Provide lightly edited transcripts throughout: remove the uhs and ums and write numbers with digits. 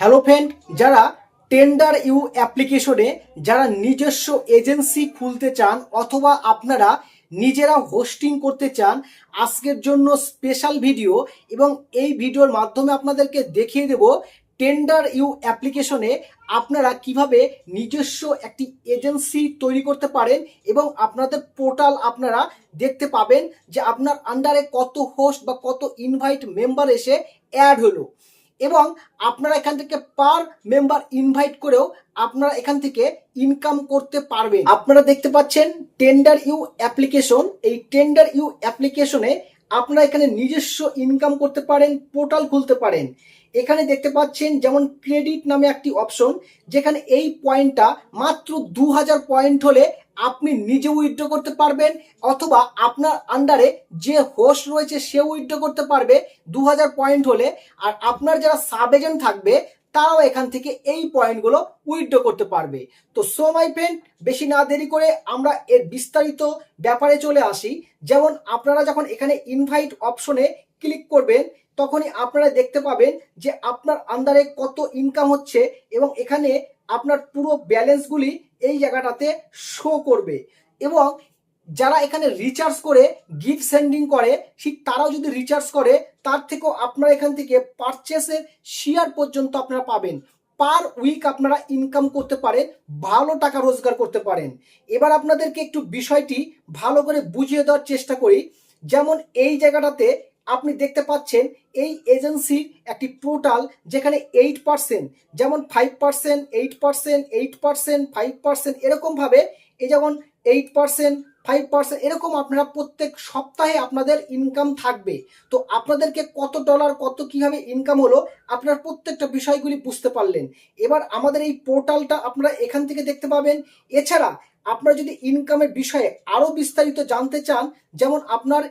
Hello friend, যারা tender you অ্যাপ্লিকেশনে যারা নিজস্ব এজেন্সি খুলতে চান অথবা আপনারা নিজেরা হোস্টিং করতে চান, আজকের জন্য স্পেশাল ভিডিও। এবং এই ভিডিওর মাধ্যমে আপনাদেরকে দেখিয়ে দেব টেন্ডার ইউ অ্যাপ্লিকেশনে আপনারা কিভাবে নিজস্ব একটি এজেন্সি তৈরি করতে পারেন এবং আপনাদের পোর্টাল আপনারা দেখতে পাবেন যে আপনার আন্ডারে কত হোস্ট বা কত ইনভাইট মেম্বার এসে অ্যাড হলো। এবং আপনারা এখান থেকে পার মেম্বার ইনভাইট করেও আপনারা এখান থেকে ইনকাম করতে পারবেন। আপনারা দেখতে পাচ্ছেন টেন্ডার ইউ অ্যাপ্লিকেশন। এই টেন্ডার ইউ অ্যাপ্লিকেশনে আপনারা এখানে নিজস্ব ইনকাম করতে পারেন, পোর্টাল খুলতে পারেন। এখানে দেখতে পাচ্ছেন যেমন ক্রেডিট নামে একটি অপশন, যেখানে এই পয়েন্টটা মাত্র 2000 পয়েন্ট হলে আপনি নিজে উইথড্র করতে পারবেন, অথবা আপনার আন্ডারে যে হোস্ট রয়েছে সে উইথড্র করতে পারবে 2000 পয়েন্ট হলে। আর আপনার যারা সাব এজেন্ট থাকবে তারাও এখান থেকে এই পয়েন্টগুলো উইথড্র করতে পারবে। তো সো মাই ফ্রেন্ড, বেশি না দেরি করে আমরা এর বিস্তারিত ব্যাপারে চলে আসি। যেমন আপনারা যখন এখানে ইনভাইট অপশনে ক্লিক করবেন তখনই আপনারা দেখতে পাবেন যে আপনার আন্ডারে কত ইনকাম হচ্ছে এবং এখানে আপনার পুরো ব্যালেন্সগুলি এই জায়গাটাতে শো করবে। এবং যারা এখানে রিচার্জ করে গিফট সেন্ডিং করে, ঠিক তারাও যদি রিচার্জ করে তার থেকেও আপনারা এখান থেকে পারচেসের শেয়ার পর্যন্ত আপনারা পাবেন। পার উইক আপনারা ইনকাম করতে পারেন, ভালো টাকা রোজগার করতে পারেন। এবার আপনাদেরকে একটু বিষয়টি ভালো করে বুঝিয়ে দেওয়ার চেষ্টা করি। যেমন এই জায়গাটাতে আপনি দেখতে পাচ্ছেন এই এজেন্সির একটি পোর্টাল, যেখানে 8%, যেমন 5%, 8%, 8%, 5%, এরকমভাবে এই যেমন 8%, 5% এরকম আপনারা প্রত্যেক সপ্তাহে আপনাদের ইনকাম থাকবে। তো আপনাদেরকে কত ডলার কত কিভাবে ইনকাম হলো আপনার প্রত্যেকটা বিষয়গুলি বুঝতে পারলেন। এবার আমাদের এই পোর্টালটা আপনারা এখান থেকে দেখতে পাবেন। এছাড়া আপনারা যদি ইনকামের বিষয়ে আরও বিস্তারিত জানতে চান, যেমন আপনার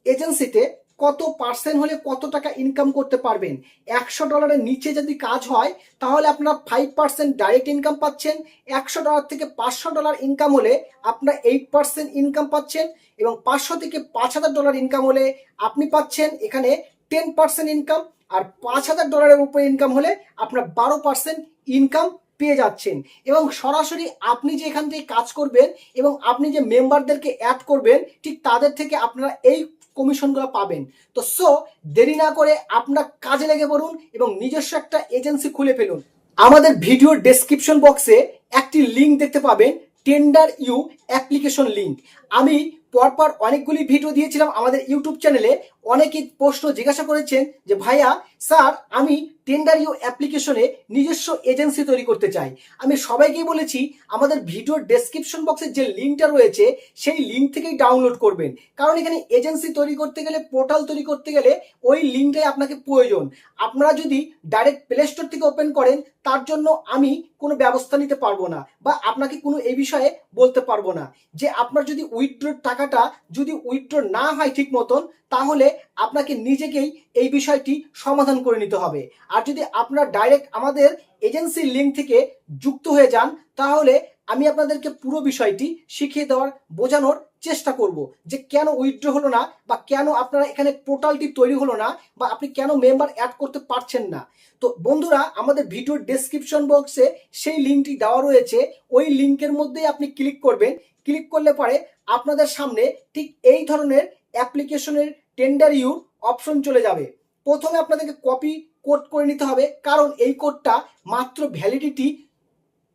এজেন্সিতে কত পার্সেন্ট হলে কত টাকা ইনকাম করতে পারবেন, $100 নিচে যদি কাজ হয় তাহলে আপনারা 5% ডাইরেক্ট ইনকাম পাচ্ছেন, $100 থেকে $500 ইনকাম হলে আপনারা 8% ইনকাম পাচ্ছেন, এবং $500 থেকে $5000 ইনকাম হলে আপনি পাচ্ছেন এখানে 10% ইনকাম, আর $5000 উপরে ইনকাম হলে আপনার 12% ইনকাম পেয়ে যাচ্ছেন। এবং সরাসরি আপনি যে এখান থেকে কাজ করবেন এবং আপনি যে মেম্বারদেরকে অ্যাড করবেন ঠিক তাদের থেকে আপনারা এই কমিশনগুলো পাবেন। তো সো দেরি না করে আপনারা কাজে লেগে পড়ুন এবং নিজস্ব একটা এজেন্সি খুলে ফেলুন। আমাদের ভিডিওর ডেসক্রিপশন বক্সে একটি লিঙ্ক দেখতে পাবেন, টেন্ডার ইউ অ্যাপ্লিকেশন লিঙ্ক। আমি পরপর অনেকগুলি ভিডিও দিয়েছিলাম আমাদের ইউটিউব চ্যানেলে। অনেকেই প্রশ্ন জিজ্ঞাসা করেছেন যে ভাইয়া স্যার, আমি টেন্ডার ইউ অ্যাপ্লিকেশনে নিজস্ব এজেন্সি তৈরি করতে চাই। আমি সবাইকেই বলেছি আমাদের ভিডিওর ডেসক্রিপশন বক্সে যে লিঙ্কটা রয়েছে সেই লিঙ্ক থেকেই ডাউনলোড করবেন, কারণ এখানে এজেন্সি তৈরি করতে গেলে, পোর্টাল তৈরি করতে গেলে ওই লিঙ্কটাই আপনাকে প্রয়োজন। আপনারা যদি ডাইরেক্ট প্লে স্টোর থেকে ওপেন করেন তার জন্য আমি কোনো ব্যবস্থা নিতে পারবো না, বা আপনাকে কোনো এই বিষয়ে বলতে পারবো না। যে আপনার যদি উইথড্রর টাকাটা যদি উইথড্র না হয় ঠিক মতন, তাহলে আপনাকে নিজেকেই এই বিষয়টি সমাধান করে নিতে হবে। আর যদি আপনারা ডাইরেক্ট আমাদের এজেন্সির লিঙ্ক থেকে যুক্ত হয়ে যান তাহলে আমি আপনাদেরকে পুরো বিষয়টি শিখিয়ে দেওয়ার, বোঝানোর চেষ্টা করব যে কেন উইথড্র হলো না, বা কেন আপনারা এখানে পোর্টালটি তৈরি হলো না, বা আপনি কেন মেম্বার অ্যাড করতে পারছেন না। তো বন্ধুরা, আমাদের ভিডিওর ডেসক্রিপশন বক্সে সেই লিঙ্কটি দেওয়া রয়েছে, ওই লিঙ্কের মধ্যেই আপনি ক্লিক করবেন। ক্লিক করলে পরে আপনাদের সামনে ঠিক এই ধরনের অ্যাপ্লিকেশনের টেন্ডার ইউ অপশন চলে যাবে। প্রথমে আপনাদেরকে কপি কোড করে নিতে হবে, কারণ এই কোডটা মাত্র ভ্যালিডিটি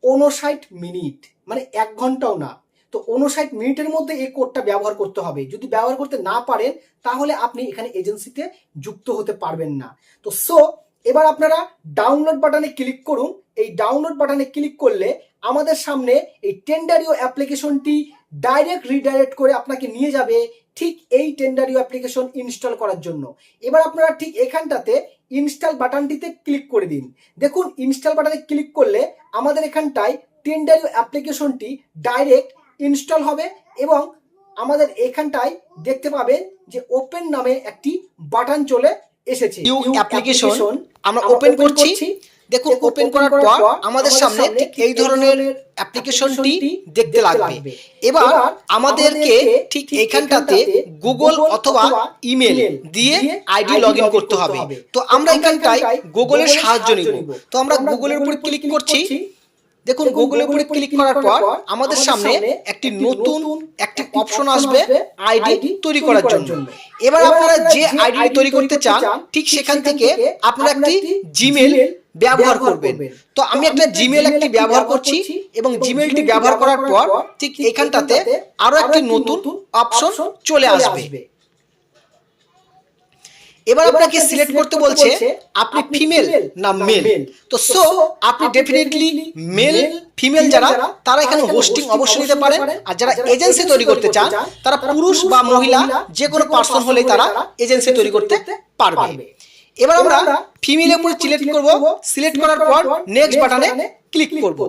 59 মিনিট, মানে 1 ঘন্টাও না। তো 59 মিনিটের মধ্যে এই কোডটা ব্যবহার করতে হবে। যদি ব্যবহার করতে না পারেন তাহলে আপনি এখানে এজেন্সিতে যুক্ত হতে পারবেন না। তো সো এবার আপনারা ডাউনলোড বাটনে ক্লিক করুন। এই ডাউনলোড বাটনে ক্লিক করলে আমাদের সামনে এই টেন্ডারিও অ্যাপ্লিকেশনটি ডাইরেক্ট রিডাইরেক্ট করে আপনাকে নিয়ে যাবে ঠিক এই টেন্ডারিও অ্যাপ্লিকেশন ইনস্টল করার জন্য। এবার আপনারা ঠিক এখানটাতে ইনস্টল বাটনটিতে ক্লিক করে দিন। দেখুন, ইনস্টল বাটনে ক্লিক করলে আমাদের এখানটায় টেন্ডারিও অ্যাপ্লিকেশনটি ডাইরেক্ট ইনস্টল হবে, এবং আমাদের এখানটায় দেখতে পাবেন যে ওপেন নামে একটি বাটন চলে এসেছে। নিউ অ্যাপ্লিকেশন আমরা ওপেন করছি। দেখুন ওপেন করার পর আমাদের সামনে ঠিক এই ধরনের অ্যাপ্লিকেশনটি দেখতে লাগবে। এবার আমাদেরকে ঠিক এখানটাতে গুগল অথবা ইমেল দিয়ে আইডি লগ ইন করতে হবে। তো আমরা এখানটায় গুগলের সাহায্য নিব। তো আমরা গুগলের উপর ক্লিক করছি। দেখুন গুগলের উপরে ক্লিক করার পর আমাদের সামনে একটি নতুন একটি অপশন আসবে আইডি তৈরি করার জন্য। এবার আপনারা যে আইডি তৈরি করতে চান ঠিক সেখান থেকে আপনারা একটি জিমেল ব্যবহার করবেন। তো আমি একটা জিমেল একটি ব্যবহার করছি এবং জিমেলটি ব্যবহার করার পর ঠিক এখানটাতে আরো একটি নতুন অপশন চলে আসবে। এবার আপনাকে সিলেক্ট করতে বলছে আপনি ফিমেল না মেল। তো সো আপনি ডেফিনেটলি মেল ফিমেল যারা তারা এখানে হোস্টিং অবশ্যই নিতে পারেন। আর যারা এজেন্সি তৈরি করতে চান তারা পুরুষ বা মহিলা যে কোনো পার্সন হলেই তারা এজেন্সি তৈরি করতে পারবে। এবার আমরা ফিমেলের উপর সিলেক্ট করব। সিলেক্ট করার পর নেক্সট বাটনে ক্লিক করব।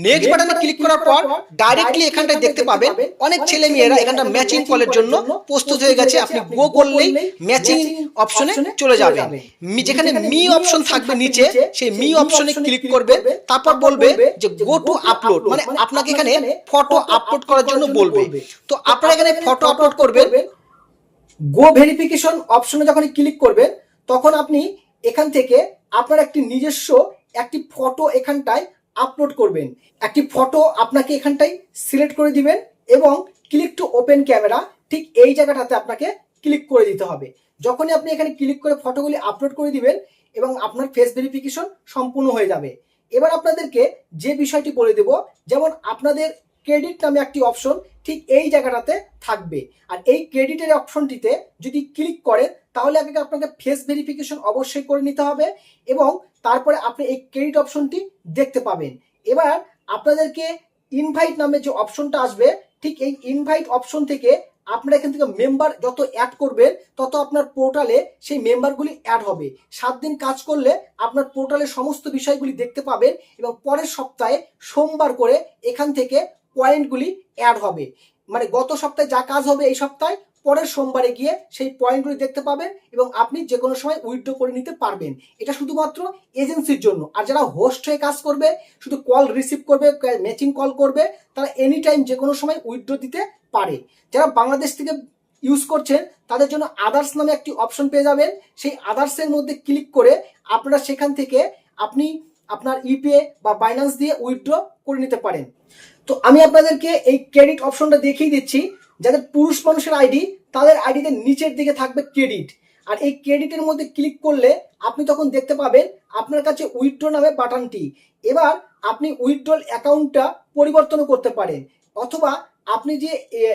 নেক্সট বাটনে ক্লিক করার পর ডাইরেক্টলি এখানটায় দেখতে পাবেন অনেক ছেলে মেয়েরা এখানটা ম্যাচিং কলের জন্য প্রস্তুত হয়ে গেছে। আপনি গো করলেই ম্যাচিং অপশনে চলে যাবেন। যেখানে মি অপশন থাকবে নিচে সেই মি অপশনে ক্লিক করবে। তারপর বলবে যে গো টু আপলোড, মানে আপনাকে এখানে ফটো আপলোড করার জন্য বলবে। তো আপনারা এখানে ফটো আপলোড করবেন। গো ভেরিফিকেশন অপশনে যখন ক্লিক করবেন তখন আপনি এখান থেকে আপনার একটি নিজস্ব একটি ফটো এখানটায় আপলোড করবেন। একটি ফটো আপনাকে এখানটায় সিলেক্ট করে দিবেন এবং ক্লিক টু ওপেন ক্যামেরা ঠিক এই জায়গাটাতে আপনাকে ক্লিক করে দিতে হবে। যখনই আপনি এখানে ক্লিক করে ফটোগুলি আপলোড করে দিবেন এবং আপনার ফেস ভেরিফিকেশন সম্পূর্ণ হয়ে যাবে। এবার আপনাদেরকে যে বিষয়টি বলে দেব, যেমন আপনাদের ক্রেডিট নামে একটি অপশন ঠিক এই জায়গাটাতে থাকবে। আর এই ক্রেডিটের অপশনটিতে যদি ক্লিক করেন তাহলে আপনাকে ফেস ভেরিফিকেশন অবশ্যই করে নিতে হবে এবং তারপরে আপনি এই ক্রেডিট অপশনটি দেখতে পাবেন। এবার আপনাদেরকে ইনভাইট নামে যে অপশনটা আসবে ঠিক এই ইনভাইট অপশন থেকে আপনারা এখান থেকে মেম্বার যত অ্যাড করবেন তত আপনার পোর্টালে সেই মেম্বারগুলি অ্যাড হবে। 7 দিন কাজ করলে আপনার পোর্টালে সমস্ত বিষয়গুলি দেখতে পাবেন এবং পরের সপ্তাহে সোমবার করে এখান থেকে পয়েন্টগুলি অ্যাড হবে। মানে গত সপ্তাহে যা কাজ হবে এই সপ্তাহে পরের সোমবারে গিয়ে সেই পয়েন্টগুলি দেখতে পাবেন এবং আপনি যে কোনো সময় উইথড্র করে নিতে পারবেন। এটা শুধুমাত্র এজেন্সির জন্য। আর যারা হোস্ট হয়ে কাজ করবে, শুধু কল রিসিভ করবে, ম্যাচিং কল করবে, তারা এনি টাইম যে কোনো সময় উইথড্র দিতে পারে। যারা বাংলাদেশ থেকে ইউজ করছেন তাদের জন্য আদার্স নামে একটি অপশন পেয়ে যাবেন। সেই আদার্সের মধ্যে ক্লিক করে আপনারা সেখান থেকে আপনি আপনার ইপে বা বাইন্যান্স দিয়ে উইথড্র করে নিতে পারেন। তো আমি আপনাদেরকে এই ক্রেডিট অপশনটা দেখিয়ে দিচ্ছি। যাদের পুরুষ মানুষের আইডি তাদের আইডিতে নিচের দিকে থাকবে ক্রেডিট। আর এই ক্রেডিটের মধ্যে ক্লিক করলে আপনি তখন দেখতে পাবেন আপনার কাছে উইথড্র নামে বাটনটি। এবার আপনি উইথড্রল অ্যাকাউন্টটা পরিবর্তন করতে পারেন অথবা আপনি যে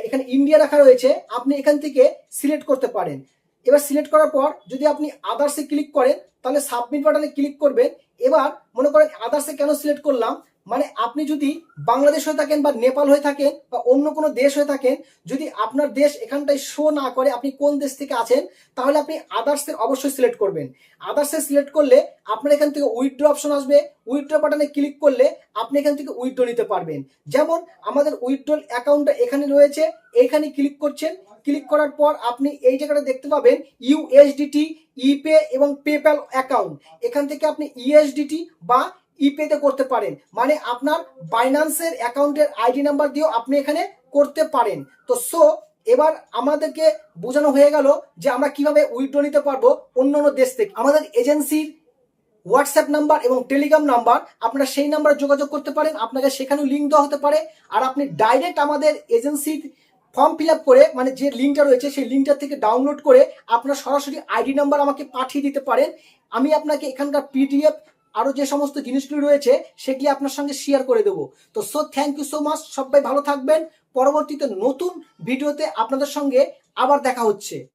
এখানে ইন্ডিয়া রাখা রয়েছে আপনি এখান থেকে সিলেক্ট করতে পারেন। এবার সিলেক্ট করার পর যদি আপনি আদার্সে ক্লিক করেন তাহলে সাবমিট বাটনে ক্লিক করবেন। এবার মনে করেন আদার্সে কেন সিলেক্ট করলাম, মানে আপনি যদি বাংলাদেশ হয়ে থাকেন বা নেপাল হয়ে থাকেন বা অন্য কোনো দেশ হয়ে থাকেন, যদি আপনার দেশ এখানটায় শো না করে আপনি কোন দেশ থেকে আছেন তাহলে আপনি আদার্সের অবশ্যই সিলেক্ট করবেন। আদার্সে সিলেক্ট করলে আপনার এখান থেকে উইথড্র অপশন আসবে। উইথড্র বাটনে ক্লিক করলে আপনি এখান থেকে উইথড্র নিতে পারবেন। যেমন আমাদের উইথড্রল অ্যাকাউন্টটা এখানে রয়েছে, এইখানে ক্লিক করছেন। ক্লিক করার পর আপনি এই জায়গাটা দেখতে পাবেন ইউএসডিটি, ইপে এবং পেপ্যাল অ্যাকাউন্ট। এখান থেকে আপনি ইউএসডিটি বা ইপেতে করতে পারেন, মানে আপনার বাইন্যান্সের অ্যাকাউন্টের আইডি নাম্বার দিয়েও আপনি এখানে করতে পারেন। তো সো এবার আমাদেরকে বোঝানো হয়ে গেল যে আমরা কিভাবে উইথড্র নিতে পারবো অন্যান্য দেশ থেকে। আমাদের এজেন্সির হোয়াটসঅ্যাপ নাম্বার এবং টেলিগ্রাম নাম্বার, আপনারা সেই নাম্বারে যোগাযোগ করতে পারেন। আপনাকে সেখানেও লিঙ্ক দেওয়া হতে পারে। আর আপনি ডাইরেক্ট আমাদের এজেন্সির ফর্ম ফিল আপ করে, মানে যে লিঙ্কটা রয়েছে সেই লিঙ্কটা থেকে ডাউনলোড করে আপনার সরাসরি আইডি নাম্বার আমাকে পাঠিয়ে দিতে পারেন। আমি আপনাকে এখানকার পিডিএফ আরো যে সমস্ত জিনিসগুলি রয়েছে সেগুলি আপনার সঙ্গে শেয়ার করে দেবো। তো so thank you so much, সবাই ভালো থাকবেন। পরবর্তীতে নতুন ভিডিওতে আপনাদের সঙ্গে আবার দেখা হচ্ছে।